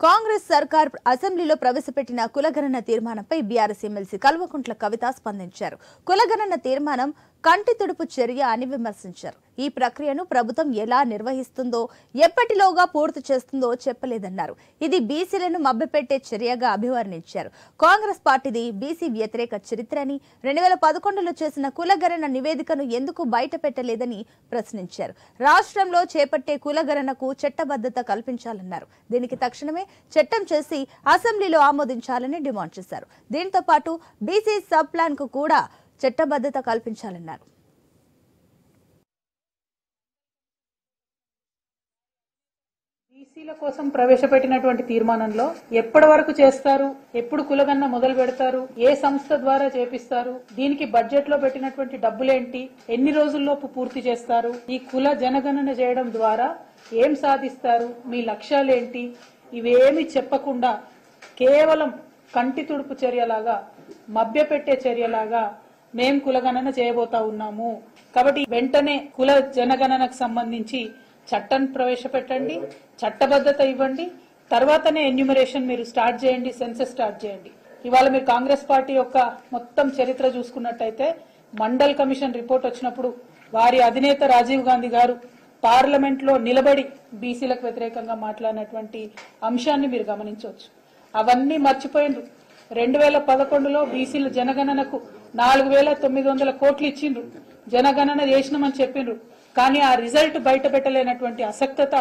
కాంగ్రెస్ సర్కార్ అసెంబ్లీలో ప్రవేశపెట్టిన కులగణన తీర్మానంపై బీఆర్ఎస్ ఎమ్మెల్సీ కల్వకుంట్ల కవిత స్పందించారు. కులగణన తీర్మానం కంటి తుడుపు చర్య అని విమర్శించారు. ఈ ప్రక్రియను ప్రభుత్వం ఎలా నిర్వహిస్తుందో, ఎప్పటిలోగా పూర్తి చేస్తుందో చెప్పలేదన్నారు. ఇది బీసీలను మభ్యపెట్టే చర్యగా అభివర్ణించారు. కాంగ్రెస్ పార్టీది బీసీ వ్యతిరేక చరిత్రని, 2011లో చేసిన కులగణన నివేదికను ఎందుకు బయట పెట్టలేదని ప్రశ్నించారు. రాష్ట్రంలో చేపట్టే కులగణనకు చట్టబద్ధత కల్పించాలన్నారు. దీనికి తక్షణమే చట్టం చేసి అసెంబ్లీలో ఆమోదించాలని డిమాండ్ చేశారు. దీంతో పాటు బీసీ సబ్ ప్లాన్ కు కూడా చట్టబద్ధత కల్పించాలన్నారు. బీసీల కోసం ప్రవేశపెట్టినటువంటి తీర్మానంలో ఎప్పటి వరకు చేస్తారు, ఎప్పుడు కులగణన మొదలు పెడతారు, ఏ సంస్థ ద్వారా చేపిస్తారు, దీనికి బడ్జెట్ లో పెట్టినటువంటి డబ్బులేంటి, ఎన్ని రోజుల్లోపు పూర్తి చేస్తారు, ఈ కుల జనగణన చేయడం ద్వారా ఏం సాధిస్తారు, మీ లక్ష్యాలేంటి, ఇవేమి చెప్పకుండా కేవలం కంటి తుడుపు చర్యలాగా, మభ్యపెట్టే చర్యలాగా మేం కులగణన చేయబోతా ఉన్నాము. కాబట్టి వెంటనే కుల జనగణనకు సంబంధించి చట్టం ప్రవేశపెట్టండి, చట్టబద్ధత ఇవ్వండి, తర్వాతనే ఎన్యూమరేషన్ మీరు స్టార్ట్ చేయండి, సెన్సస్ స్టార్ట్ చేయండి. ఇవాళ మీరు కాంగ్రెస్ పార్టీ యొక్క మొత్తం చరిత్ర చూసుకున్నట్టయితే మండల్ కమిషన్ రిపోర్ట్ వచ్చినప్పుడు వారి అధినేత రాజీవ్ గాంధీ గారు పార్లమెంట్ లో నిలబడి బీసీలకు వ్యతిరేకంగా మాట్లాడినటువంటి అంశాన్ని మీరు గమనించవచ్చు. అవన్నీ మర్చిపోయిండ్రు. 2011లో బీసీల జనగణనకు 4,900 కోట్లు ఇచ్చిండ్రు, జనగణన చేసినామని చెప్పిండ్రు. కానీ ఆ రిజల్ట్ బయట పెట్టలేనటువంటి అసక్తత